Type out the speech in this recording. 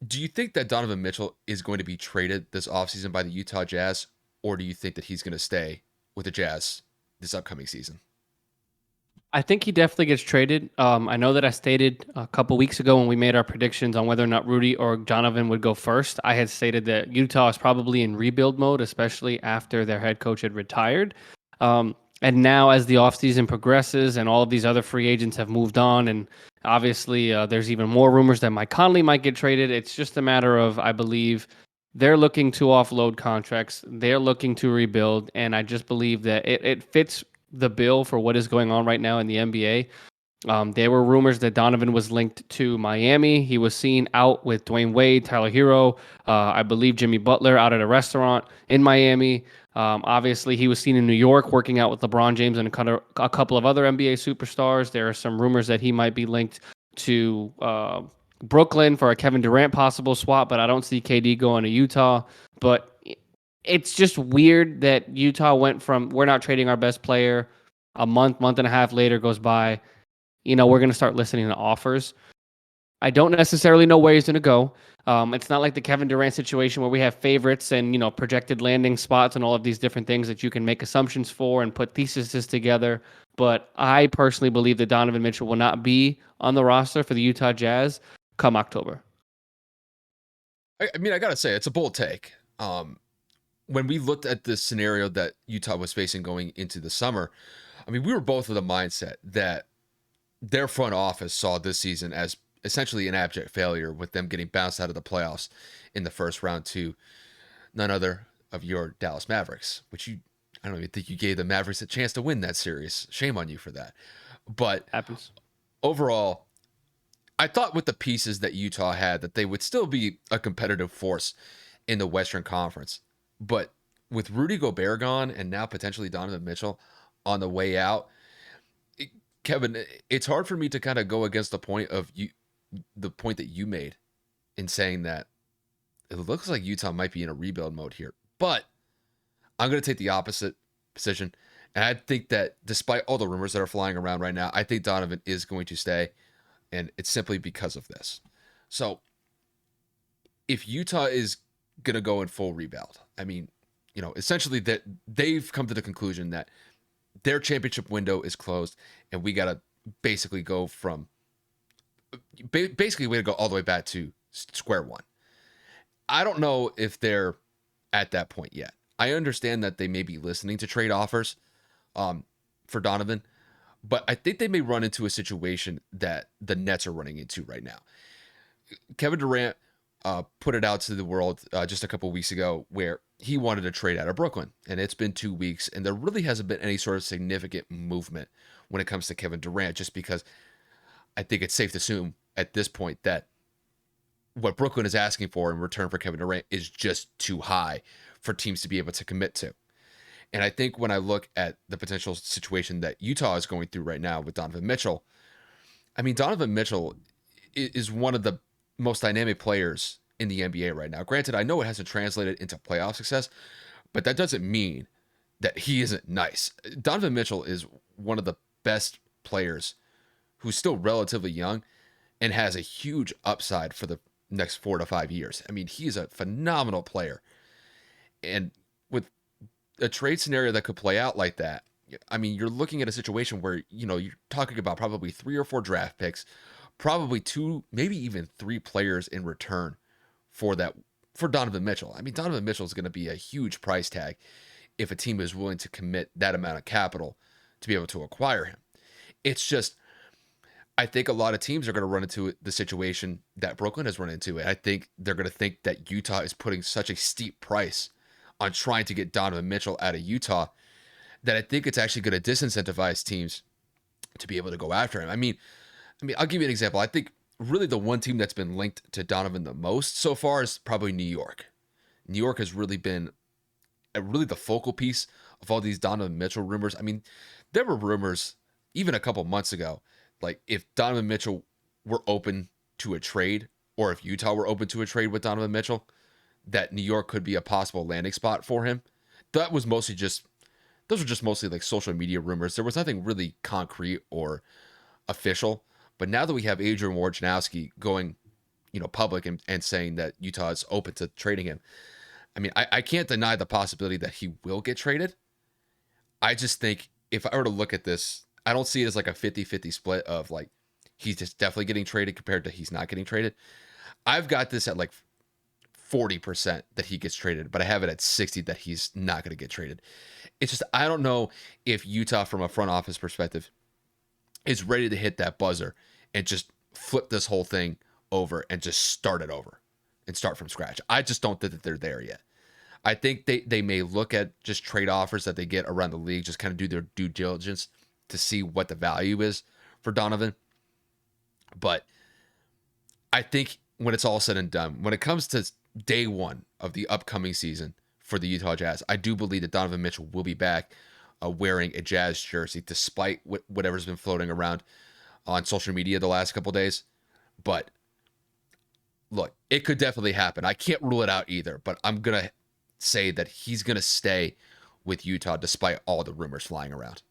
Do you think that Donovan Mitchell is going to be traded this offseason by the Utah Jazz, or do you think that he's going to stay with the Jazz this upcoming season? I think he definitely gets traded. I know that I stated a couple weeks ago when we made our predictions on whether or not Rudy or Donovan would go first. I had stated that Utah is probably in rebuild mode, especially after their head coach had retired. And now, as the offseason progresses and all of these other free agents have moved on, and obviously there's even more rumors that Mike Conley might get traded, it's just a matter of, I believe, they're looking to offload contracts. They're looking to rebuild. And I just believe that it fits the bill for what is going on right now in the NBA. There were rumors that Donovan was linked to Miami. He was seen out with Dwayne Wade, Tyler Hero, I believe Jimmy Butler out at a restaurant in Miami. Obviously, he was seen in New York working out with LeBron James and a couple of other NBA superstars. There are some rumors that he might be linked to Brooklyn for a Kevin Durant possible swap, but I don't see KD going to Utah. But it's just weird that Utah went from we're not trading our best player. A month and a half later goes by. We're going to start listening to offers. I don't necessarily know where he's going to go. It's not like the Kevin Durant situation where we have favorites and projected landing spots and all of these different things that you can make assumptions for and put theses together. But I personally believe that Donovan Mitchell will not be on the roster for the Utah Jazz come October. I mean, I gotta say, it's a bold take. When we looked at the scenario that Utah was facing going into the summer, I mean, we were both of the mindset that their front office saw this season as essentially an abject failure, with them getting bounced out of the playoffs in the first round to none other of your Dallas Mavericks, which I don't even think you gave the Mavericks a chance to win that series. Shame on you for that. But Happens. overall, I thought with the pieces that Utah had that they would still be a competitive force in the Western Conference. But with Rudy Gobert gone and now potentially Donovan Mitchell on the way out, Kevin, it's hard for me to kind of go against the point that you made in saying that it looks like Utah might be in a rebuild mode here. But I'm going to take the opposite position. And I think that despite all the rumors that are flying around right now, I think Donovan is going to stay. And it's simply because of this. So if Utah is going to go in full rebuild, I mean, essentially that they've come to the conclusion that their championship window is closed and we got to basically go from basically we got to go all the way back to square one. I don't know if they're at that point yet. I understand that they may be listening to trade offers for Donovan, but I think they may run into a situation that the Nets are running into right now. Kevin Durant put it out to the world just a couple weeks ago where he wanted to trade out of Brooklyn, and it's been 2 weeks, and there really hasn't been any sort of significant movement when it comes to Kevin Durant, just because I think it's safe to assume at this point that what Brooklyn is asking for in return for Kevin Durant is just too high for teams to be able to commit to. And I think when I look at the potential situation that Utah is going through right now with Donovan Mitchell, I mean, Donovan Mitchell is one of the most dynamic players in the NBA right now. Granted, I know it hasn't translated into playoff success, but that doesn't mean that he isn't nice. Donovan Mitchell is one of the best players who's still relatively young and has a huge upside for the next 4 to 5 years. I mean, he's a phenomenal player. And with a trade scenario that could play out like that, I mean, you're looking at a situation where, you're talking about probably 3 or 4 draft picks, probably two, maybe even three players in return for that for Donovan Mitchell. I mean, Donovan Mitchell is going to be a huge price tag if a team is willing to commit that amount of capital to be able to acquire him. It's just I think a lot of teams are going to run into the situation that Brooklyn has run into. And I think they're going to think that Utah is putting such a steep price on trying to get Donovan Mitchell out of Utah that I think it's actually going to disincentivize teams to be able to go after him. I mean, I'll give you an example. I think really the one team that's been linked to Donovan the most so far is probably New York. New York has really been really the focal piece of all these Donovan Mitchell rumors. I mean, there were rumors even a couple months ago, like if Donovan Mitchell were open to a trade, or if Utah were open to a trade with Donovan Mitchell, that New York could be a possible landing spot for him. That was mostly just those were just mostly like social media rumors. There was nothing really concrete or official. But now that we have Adrian Wojnarowski going public and saying that Utah is open to trading him. I mean, I can't deny the possibility that he will get traded. I just think if I were to look at this, I don't see it as like a 50-50 split of like he's just definitely getting traded compared to he's not getting traded. I've got this at like 40% that he gets traded, but I have it at 60 that he's not going to get traded. It's just, I don't know if Utah, from a front office perspective, is ready to hit that buzzer and just flip this whole thing over and just start it over and start from scratch. I just don't think that they're there yet. I think they may look at just trade offers that they get around the league, just kind of do their due diligence to see what the value is for Donovan. But I think when it's all said and done, when it comes to day one of the upcoming season for the Utah Jazz, I do believe that Donovan Mitchell will be back wearing a Jazz jersey, despite whatever's been floating around on social media the last couple days. But look, it could definitely happen. I can't rule it out either, but I'm going to say that he's going to stay with Utah despite all the rumors flying around.